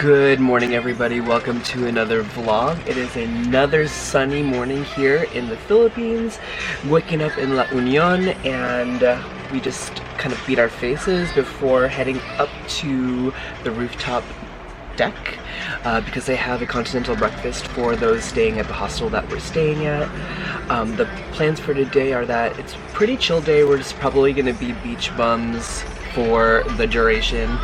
Good morning, everybody. Welcome to another vlog. It is another sunny morning here in the Philippines. Waking up in La Union, and we just kind of beat our faces before heading up to the rooftop deck because they have a continental breakfast for those staying at the hostel that we're staying at. The plans for today are that it's a pretty chill day. We're just probably going to be beach bums for the duration.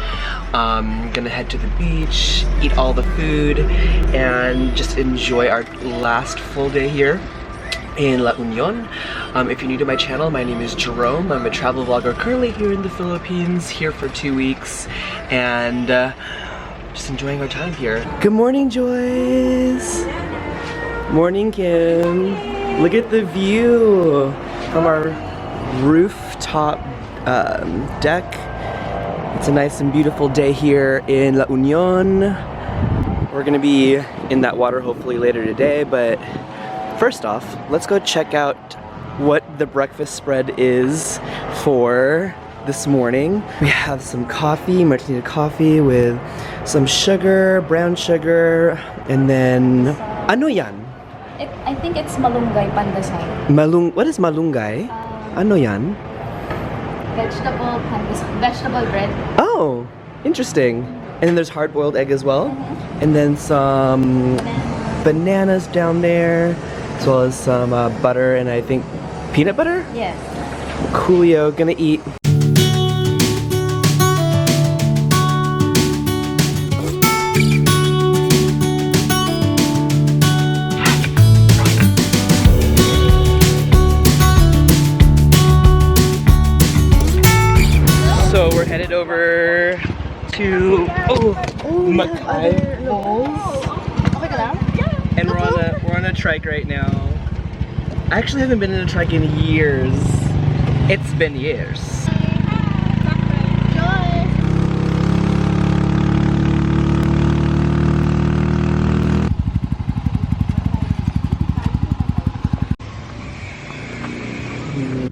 Gonna head to the beach, eat all the food, and just enjoy our last full day here in La Union. If you're new to my channel, my name is Jerome. I'm a travel vlogger currently here in the Philippines, here for 2 weeks, and just enjoying our time here. Good morning, Joyce! Morning, Kim! Look at the view from our rooftop deck. It's a nice and beautiful day here in La Union. We're gonna be in that water hopefully later today, but first off, let's go check out what the breakfast spread is for this morning. We have some coffee, martini coffee with some sugar, brown sugar, and then ano yan? I think it's malunggay pandesal. What is malunggay? Ano yan? Vegetable bread. Oh, interesting. And then there's hard-boiled egg as well. And then some bananas down there, as well as some butter and I think peanut butter? Yes. Coolio, gonna eat. So we're headed over to Mackay Falls, and we're on a trike right now. I actually haven't been in a trike in years. It's been years.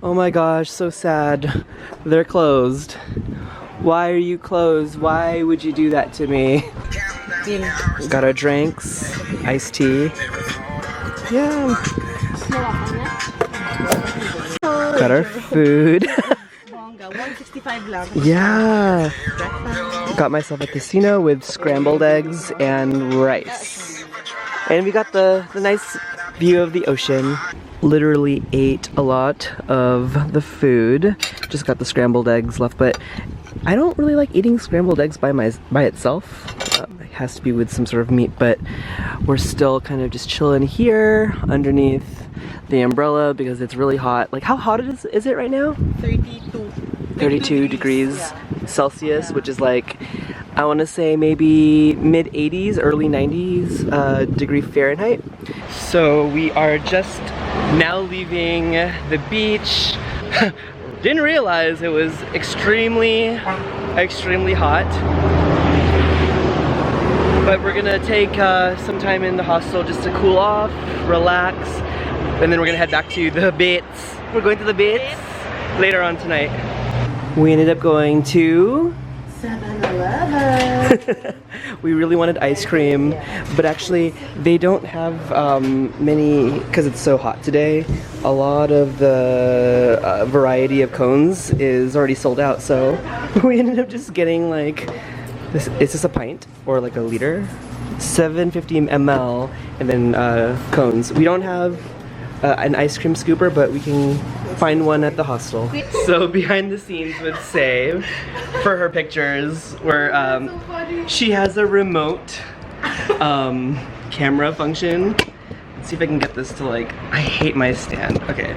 Oh my gosh, so sad. They're closed. Why are you closed? Why would you do that to me? Got our drinks, iced tea. Yeah. Got our food. Yeah. Got myself a tocino with scrambled eggs and rice. And we got the nice view of the ocean. Literally ate a lot of the food. Just got the scrambled eggs left, but I don't really like eating scrambled eggs by itself. It has to be with some sort of meat, but we're still kind of just chilling here underneath the umbrella because it's really hot. Like, how hot is it right now? 32 degrees Celsius, which is like, I want to say maybe mid 80s, early 90s degree Fahrenheit. So we are just now leaving the beach. Didn't realize it was extremely hot. But we're gonna take some time in the hostel just to cool off, relax, and then we're gonna head back to the beach. We're going to the beach later on tonight. We ended up going to 7-Eleven. We really wanted ice cream, but actually they don't have many, because it's so hot today. A lot of the variety of cones is already sold out, so we ended up just getting like this. It's just a pint or like a liter, 750 ml, and then cones. We don't have an ice cream scooper, but we can find one at the hostel. So behind the scenes with Save for her pictures, where she has a remote camera function. Let's see if I can get this to like, I hate my stand. Okay,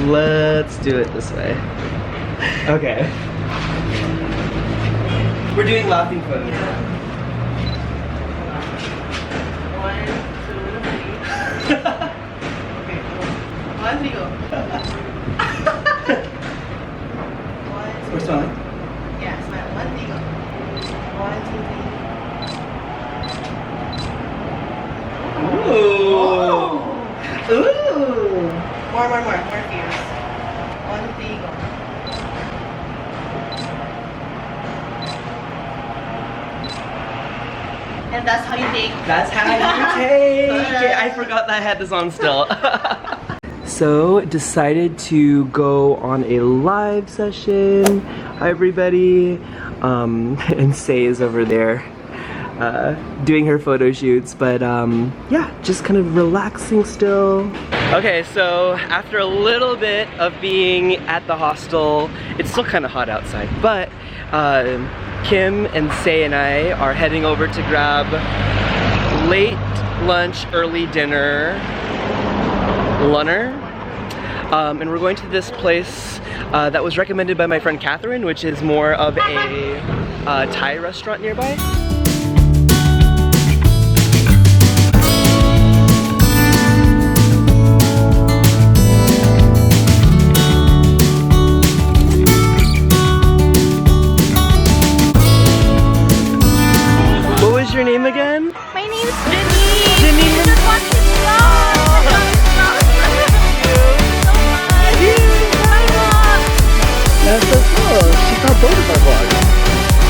let's do it this way. Okay. We're doing laughing photos. 1, 2, 3. One, two, go. First one. Yeah, smile. One, two, go. 1, 2, 3. Ooh. Ooh. More fierce. 1, 2, 3, go. And that's how you take. That's how you take it. I forgot that I had this on still. So, decided to go on a live session. Hi everybody. And Say is over there doing her photo shoots, but yeah, just kind of relaxing still. Okay, so after a little bit of being at the hostel, it's still kind of hot outside, but Kim and Say and I are heading over to grab late lunch, early dinner, lunner. And we're going to this place that was recommended by my friend Catherine, which is more of a Thai restaurant nearby. What was your name again? My name's Jenny. Jenny. You just watched the vlog. That's so cool. She saw both of our vlogs.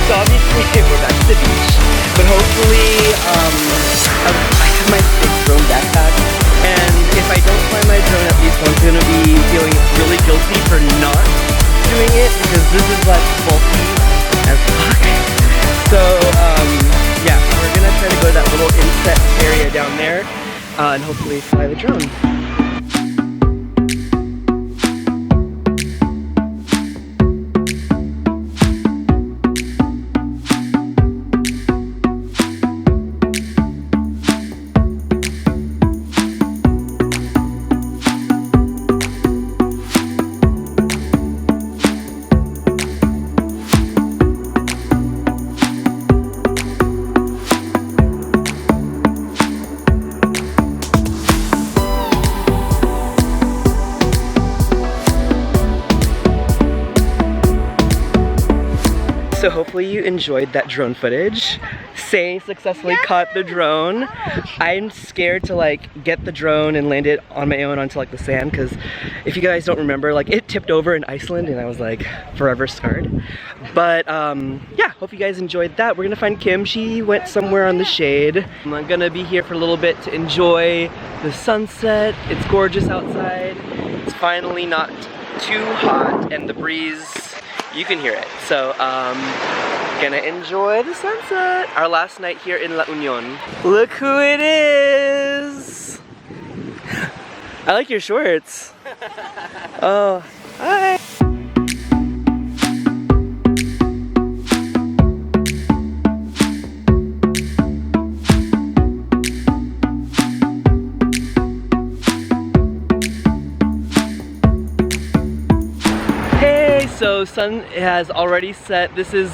So obviously we're back to the beach, but hopefully I have my big drone backpack, and if I don't fly my drone, at least I'm gonna be feeling really guilty for not doing it because this is like bulky as fuck. So yeah, we're gonna try to go to that little inset area down there and hopefully fly the drone. So hopefully you enjoyed that drone footage. Say successfully caught the drone. I'm scared to like get the drone and land it on my own onto like the sand, because if you guys don't remember, like it tipped over in Iceland and I was like forever scarred. But yeah, hope you guys enjoyed that. We're gonna find Kim. She went somewhere on the shade. I'm gonna be here for a little bit to enjoy the sunset. It's gorgeous outside. It's finally not too hot and the breeze, you can hear it. So gonna enjoy the sunset. Our last night here in La Union. Look who it is. I like your shorts. Oh, hi. So sun has already set. This is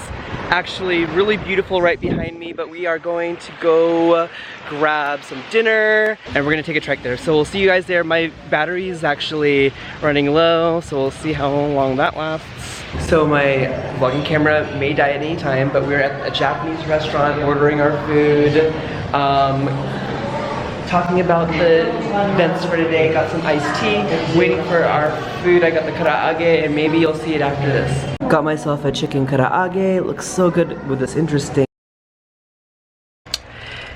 actually really beautiful right behind me, but we are going to go grab some dinner and we're gonna take a trek there. So we'll see you guys there. My battery is actually running low, so we'll see how long that lasts. So my vlogging camera may die at any time, but we're at a Japanese restaurant ordering our food. Talking about the events for today, got some iced tea, waiting for our food. I got the karaage, and maybe you'll see it after this. Got myself a chicken karaage. It looks so good with this interesting.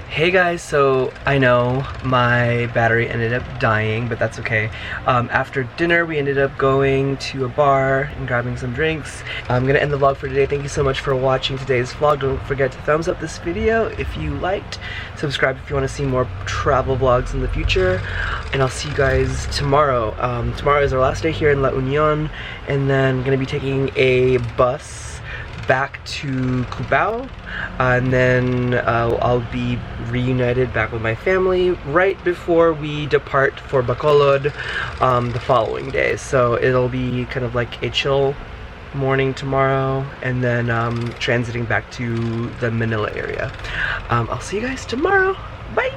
Hey guys, so I know my battery ended up dying, but that's okay. After dinner, we ended up going to a bar and grabbing some drinks. I'm gonna end the vlog for today. Thank you so much for watching today's vlog. Don't forget to thumbs up this video if you liked. Subscribe if you want to see more travel vlogs in the future. And I'll see you guys tomorrow. Tomorrow is our last day here in La Union, and then I'm gonna be taking a bus back to Cubao, and then I'll be reunited back with my family right before we depart for Bacolod the following day. So it'll be kind of like a chill morning tomorrow, and then transiting back to the Manila area. I'll see you guys tomorrow. Bye!